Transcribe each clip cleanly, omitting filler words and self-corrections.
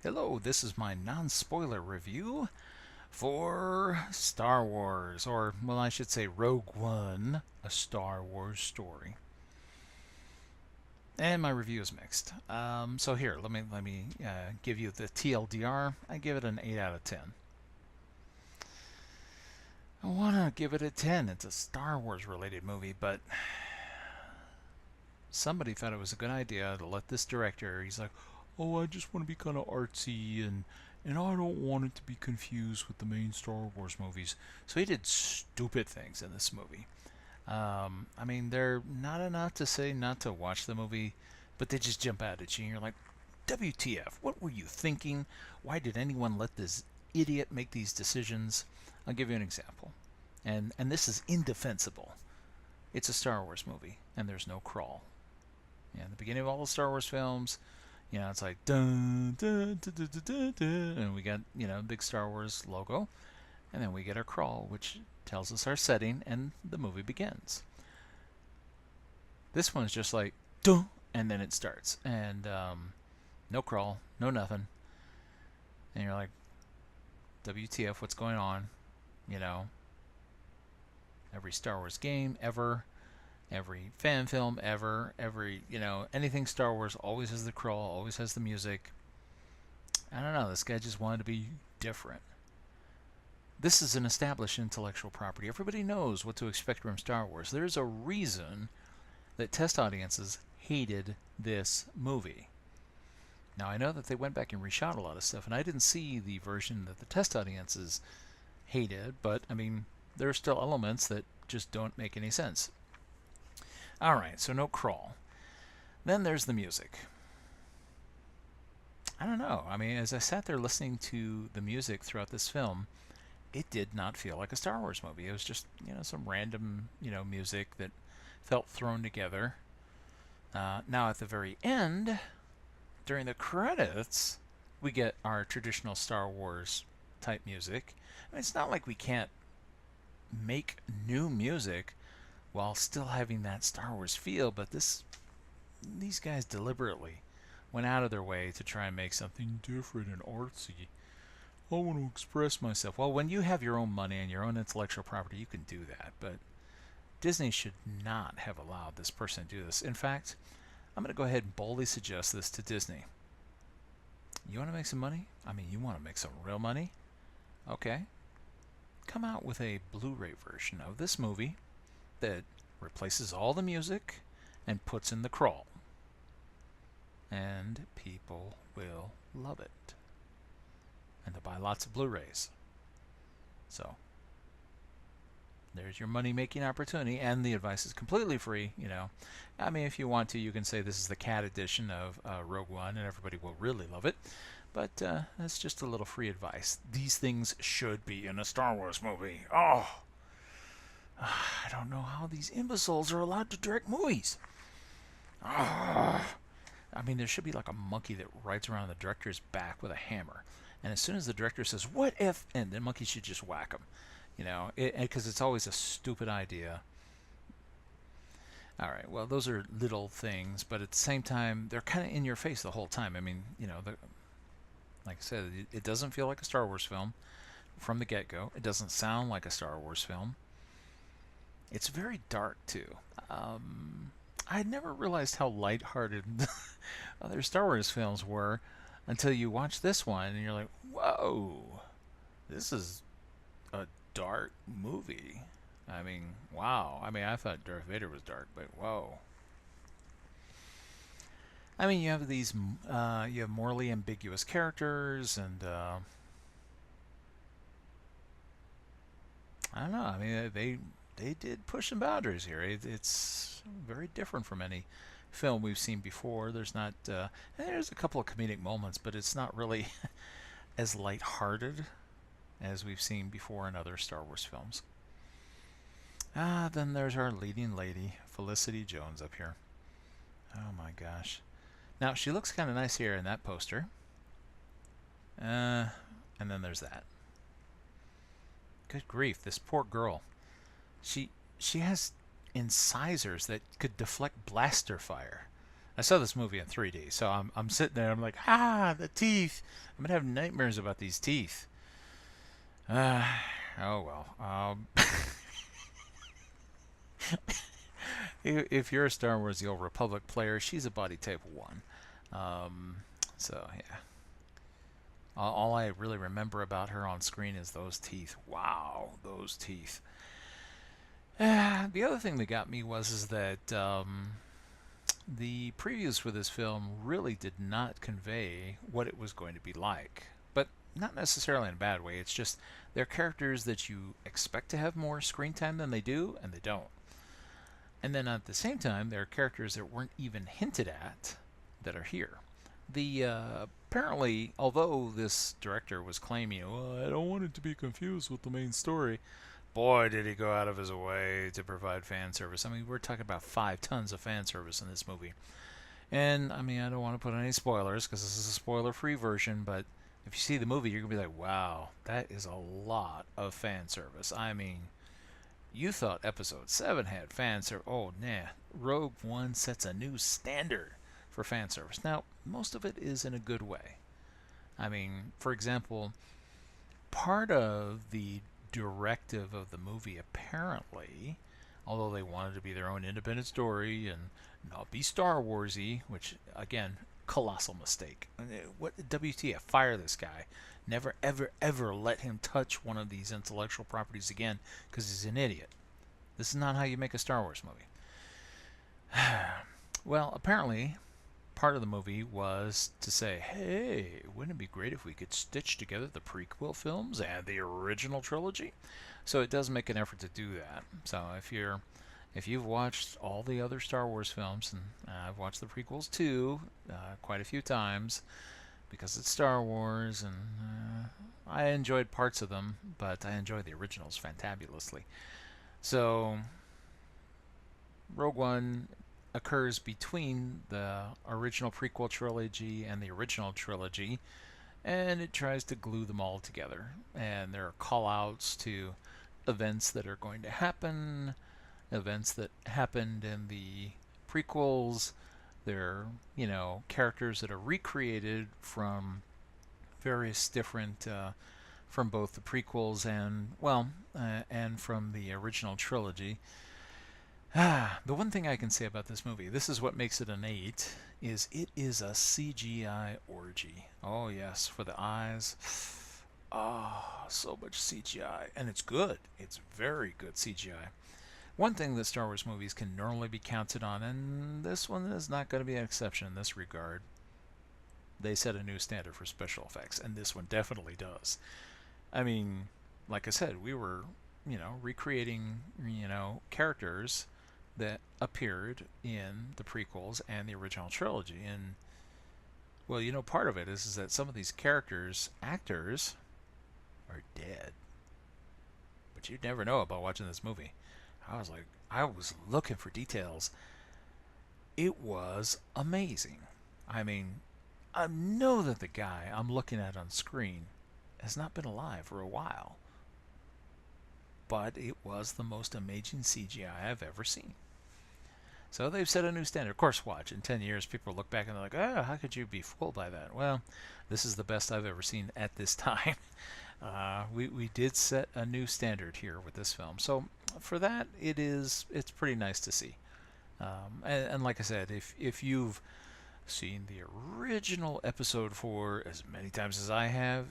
Hello, this is my non-spoiler review for Star Wars, or, well, I should say Rogue One, a Star Wars story. And my review is mixed. So here, let me give you the TLDR. I give it an 8 out of 10. I want to give it a 10. It's a Star Wars related movie, but somebody thought it was a good idea to let this director, he's like, oh, I just want to be kind of artsy and I don't want it to be confused with the main Star Wars movies. So he did stupid things in this movie. I mean, they're not enough to say not to watch the movie, but they just jump out at you and you're like, WTF, what were you thinking? Why did anyone let this idiot make these decisions? I'll give you an example. And this is indefensible. It's a Star Wars movie, and there's no crawl. Yeah, in the beginning of all the Star Wars films, it's like dun dun dun dun dun dun, and we got big Star Wars logo, and then we get our crawl, which tells us our setting, and the movie begins. This one's just like dun, and then it starts, and no crawl, no nothing, and you're like, WTF? What's going on? Every Star Wars game ever. Every fan film ever, anything Star Wars always has the crawl, always has the music. I don't know, this guy just wanted to be different. This is an established intellectual property. Everybody knows what to expect from Star Wars. There's a reason that test audiences hated this movie. Now, I know that they went back and reshot a lot of stuff, and I didn't see the version that the test audiences hated, but, I mean, there are still elements that just don't make any sense. Alright, so no crawl. Then there's the music. I don't know. I mean, as I sat there listening to the music throughout this film, it did not feel like a Star Wars movie. It was just, some random, music that felt thrown together. Now, at the very end, during the credits, we get our traditional Star Wars type music. I mean, it's not like we can't make new music while still having that Star Wars feel, but these guys deliberately went out of their way to try and make something different and artsy. I want to express myself. Well, when you have your own money and your own intellectual property, you can do that, but Disney should not have allowed this person to do this. In fact, I'm going to go ahead and boldly suggest this to Disney. You want to make some money? I mean, you want to make some real money? Okay. Come out with a Blu-ray version of this movie that replaces all the music and puts in the crawl. And people will love it. And they'll buy lots of Blu-rays. So, there's your money-making opportunity, and the advice is completely free, I mean, if you want to, you can say this is the cat edition of Rogue One, and everybody will really love it. But that's just a little free advice. These things should be in a Star Wars movie. Oh! I don't know how these imbeciles are allowed to direct movies. I mean, there should be like a monkey that rides around the director's back with a hammer. And as soon as the director says, what if, and the monkey should just whack him. Because it's always a stupid idea. All right, well, those are little things, but at the same time, they're kind of in your face the whole time. I mean, like I said, it doesn't feel like a Star Wars film from the get-go. It doesn't sound like a Star Wars film. It's very dark, too. I never realized how lighthearted other Star Wars films were until you watch this one, and you're like, whoa, this is a dark movie. I mean, wow. I mean, I thought Darth Vader was dark, but whoa. I mean, you have these, you have morally ambiguous characters, and, I don't know. I mean, they did push some boundaries here. It's very different from any film we've seen before. There's not there's a couple of comedic moments, but it's not really as lighthearted as we've seen before in other Star Wars films. Then there's our leading lady, Felicity Jones, up here. Oh my gosh. Now, she looks kind of nice here in that poster. And then there's that. Good grief, this poor girl. She has incisors that could deflect blaster fire. I saw this movie in 3D, so I'm sitting there. I'm like, the teeth. I'm gonna have nightmares about these teeth. Uh, oh well. If you're a Star Wars: The Old Republic player, she's a body type 1. Um, so yeah. All I really remember about her on screen is those teeth. Wow, those teeth. The other thing that got me was is that the previews for this film really did not convey what it was going to be like. But not necessarily in a bad way. It's just they're characters that you expect to have more screen time than they do, and they don't. And then at the same time, there are characters that weren't even hinted at that are here. The apparently, although this director was claiming, "Well, I don't want it to be confused with the main story," boy, did he go out of his way to provide fan service. I mean, we're talking about 5 tons of fan service in this movie. And I mean, I don't want to put any spoilers because this is a spoiler-free version, but if you see the movie, you're gonna be like, "Wow, that is a lot of fan service." I mean, you thought Episode 7 had fan service. Oh, nah. Rogue One sets a new standard for fan service. Now, most of it is in a good way. I mean, for example, part of the directive of the movie, apparently, although they wanted to be their own independent story and not be Star Warsy, which, again, colossal mistake. What WTF? Fire this guy. Never, ever, ever let him touch one of these intellectual properties again because he's an idiot. This is not how you make a Star Wars movie. Well, apparently, part of the movie was to say, hey, wouldn't it be great if we could stitch together the prequel films and the original trilogy? So it does make an effort to do that. So if you've watched all the other Star Wars films, and I've watched the prequels too, quite a few times, because it's Star Wars, and I enjoyed parts of them, but I enjoyed the originals fantabulously. So, Rogue One occurs between the original prequel trilogy and the original trilogy, and it tries to glue them all together. And there are call-outs to events that are going to happen, events that happened in the prequels. There are, characters that are recreated from various different, from both the prequels and from the original trilogy. The one thing I can say about this movie, this is what makes it an 8, is it is a CGI orgy. Oh yes, for the eyes. Oh, so much CGI. And it's good. It's very good CGI. One thing that Star Wars movies can normally be counted on, and this one is not going to be an exception in this regard, they set a new standard for special effects, and this one definitely does. I mean, like I said, we were, recreating, characters that appeared in the prequels and the original trilogy. And, well, part of it is that some of these actors, are dead. But you'd never know about watching this movie. I was looking for details. It was amazing. I mean, I know that the guy I'm looking at on screen has not been alive for a while. But it was the most amazing CGI I've ever seen. So they've set a new standard. Of course, watch. In 10 years, people look back and they're like, oh, how could you be fooled by that? Well, this is the best I've ever seen at this time. We did set a new standard here with this film. So for that, it's pretty nice to see. And like I said, if you've seen the original Episode 4 as many times as I have,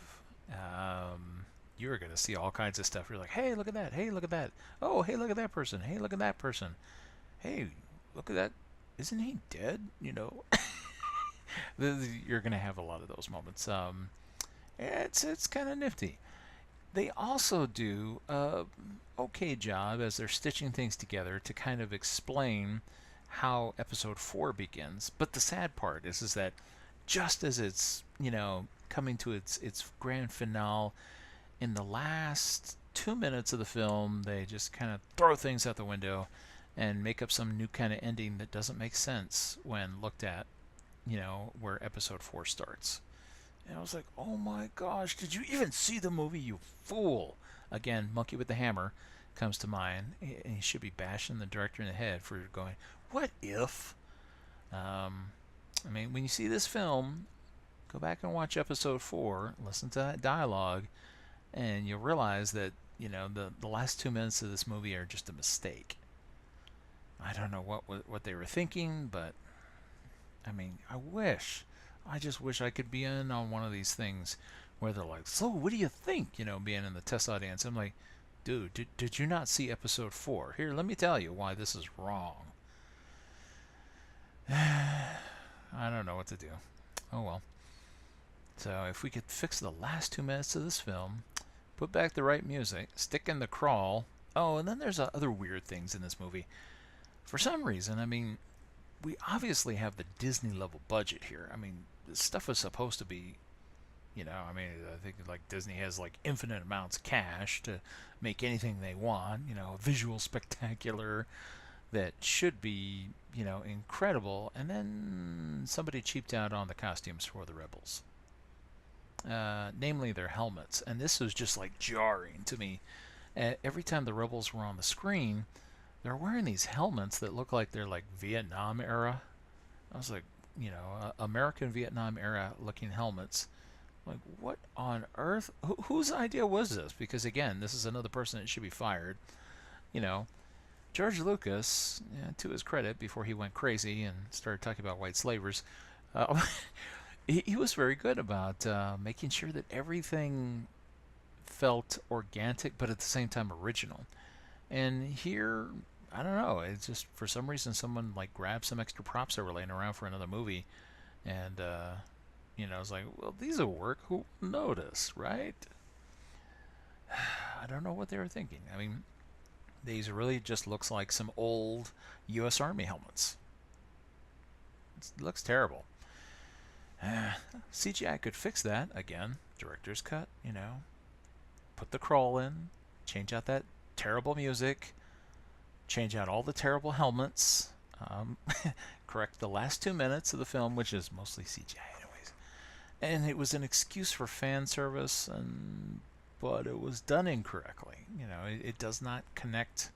you're going to see all kinds of stuff. You're like, hey, look at that. Hey, look at that. Oh, hey, look at that person. Hey, look at that person. Hey, look at that. Isn't he dead? You're going to have a lot of those moments. It's kind of nifty. They also do a okay job as they're stitching things together to kind of explain how Episode 4 begins. But the sad part is that just as it's, coming to its grand finale, in the last 2 minutes of the film, they just kind of throw things out the window and make up some new kind of ending that doesn't make sense when looked at, where Episode 4 starts. And I was like, oh my gosh, did you even see the movie, you fool? Again, Monkey with the Hammer comes to mind, and he should be bashing the director in the head for going, what if? I mean, when you see this film, go back and watch episode 4, listen to that dialogue, and you'll realize that, the last 2 minutes of this movie are just a mistake. I don't know what they were thinking, but I mean, I just wish I could be in on one of these things where they're like, so what do you think? Being in the test audience. I'm like, dude, did you not see episode 4? Here, let me tell you why this is wrong. I don't know what to do. Oh well. So if we could fix the last 2 minutes of this film, put back the right music, stick in the crawl. Oh, and then there's other weird things in this movie. For some reason, I mean, we obviously have the Disney level budget here. I mean, this stuff is supposed to be, I mean, I think like Disney has like infinite amounts of cash to make anything they want, visual spectacular that should be, incredible. And then somebody cheaped out on the costumes for the rebels. Namely their helmets. And this was just like jarring to me. Every time the rebels were on the screen, they're wearing these helmets that look like they're like Vietnam era. I was like, American Vietnam era looking helmets. Like, what on earth? Whose idea was this? Because again, this is another person that should be fired. You know, George Lucas, to his credit, before he went crazy and started talking about white slavers, uh, he was very good about making sure that everything felt organic, but at the same time original. And here, I don't know. It's just for some reason someone like grabbed some extra props that were laying around for another movie, and it's like, well, these will work. Who will notice, right? I don't know what they were thinking. I mean, these really just looks like some old U.S. Army helmets. It looks terrible. CGI could fix that again. Director's cut, put the crawl in, change out that terrible music, change out all the terrible helmets, correct the last 2 minutes of the film, which is mostly CGI anyways. And it was an excuse for fan service, but it was done incorrectly. It does not connect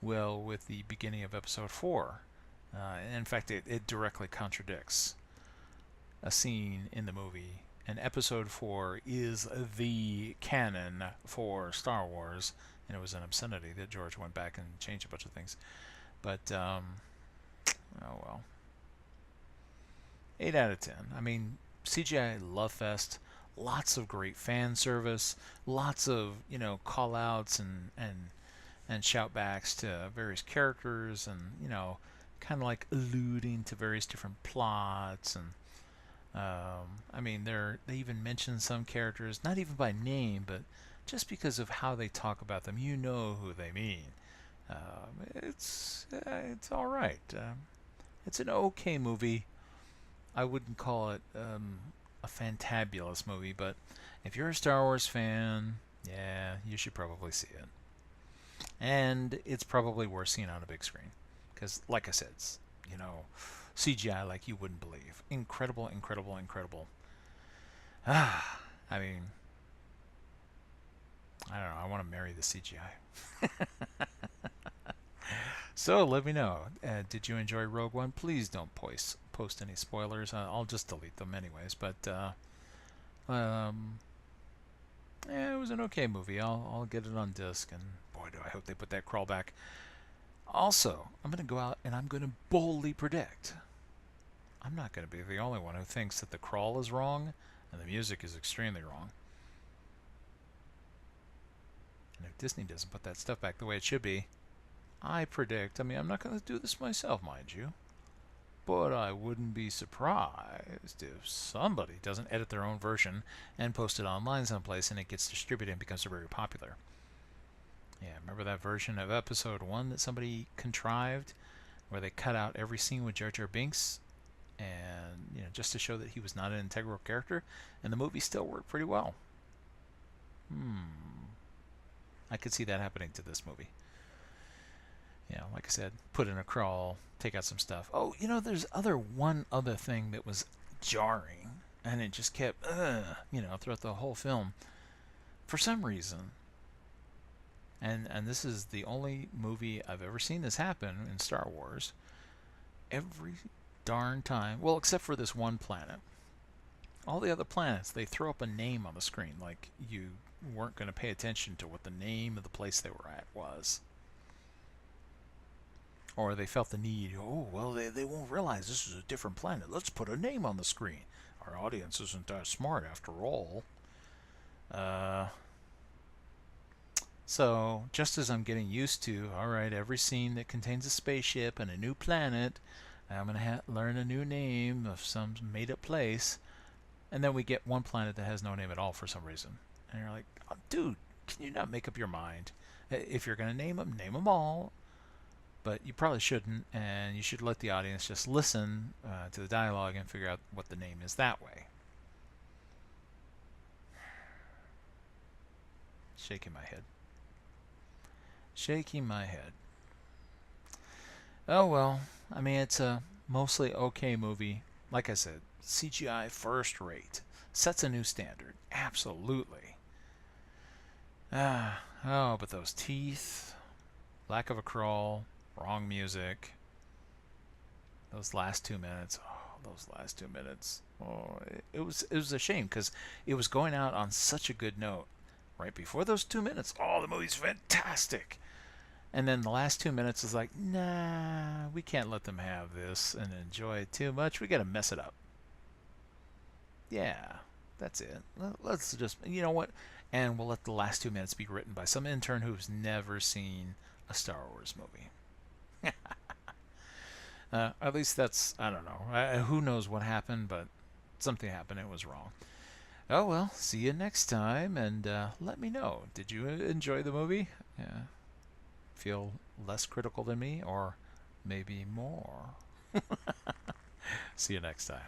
well with the beginning of episode 4. In fact, it directly contradicts a scene in the movie. And episode 4 is the canon for Star Wars, and it was an obscenity that George went back and changed a bunch of things. But, oh well. 8 out of 10. I mean, CGI love fest, lots of great fan service, lots of, call outs and shout backs to various characters, and, kind of like alluding to various different plots. And I mean, they even mention some characters, not even by name, but just because of how they talk about them, you know who they mean. It's all right. It's an okay movie. I wouldn't call it a fantabulous movie, but if you're a Star Wars fan, yeah, you should probably see it. And it's probably worth seeing on a big screen, because, like I said, it's, CGI like you wouldn't believe. Incredible, incredible, incredible. I mean, I don't know. I want to marry the CGI. So let me know. Did you enjoy Rogue One? Please don't post any spoilers. I'll just delete them anyways. But yeah, it was an okay movie. I'll get it on disc, and boy, do I hope they put that crawl back. Also, I'm going to go out and I'm going to boldly predict. I'm not going to be the only one who thinks that the crawl is wrong and the music is extremely wrong. And if Disney doesn't put that stuff back the way it should be, I predict, I mean, I'm not going to do this myself, mind you, but I wouldn't be surprised if somebody doesn't edit their own version and post it online someplace and it gets distributed and becomes very popular. Yeah, remember that version of episode 1 that somebody contrived where they cut out every scene with Jar Jar Binks, and just to show that he was not an integral character, and the movie still worked pretty well. I could see that happening to this movie. Like I said, put in a crawl, take out some stuff. Oh, there's one other thing that was jarring, and it just kept, throughout the whole film. For some reason, and this is the only movie I've ever seen this happen in Star Wars, every darn time. Well, except for this one planet. All the other planets, they throw up a name on the screen, like you weren't going to pay attention to what the name of the place they were at was. Or they felt the need, oh, well, they won't realize this is a different planet. Let's put a name on the screen. Our audience isn't that smart after all. Uh, so, just as I'm getting used to, all right, every scene that contains a spaceship and a new planet, I'm going to learn a new name of some made up place. And then we get one planet that has no name at all for some reason. And you're like, oh, dude, can you not make up your mind? If you're going to name them all. But you probably shouldn't, and you should let the audience just listen to the dialogue and figure out what the name is that way. Shaking my head. Shaking my head. Oh well, I mean, it's a mostly okay movie. Like I said, CGI first rate. Sets a new standard. Absolutely. Oh, but those teeth, lack of a crawl, wrong music. Those last 2 minutes. Oh, those last 2 minutes. Oh, it was a shame because it was going out on such a good note. Right before those 2 minutes, oh, the movie's fantastic. And then the last 2 minutes is like, nah, we can't let them have this and enjoy it too much. We got to mess it up. Yeah, that's it. Let's just, you know what? And we'll let the last 2 minutes be written by some intern who's never seen a Star Wars movie. At least that's, I don't know. Who knows what happened, but something happened. It was wrong. Oh well, see you next time, and let me know. Did you enjoy the movie? Yeah. Feel less critical than me, or maybe more? See you next time.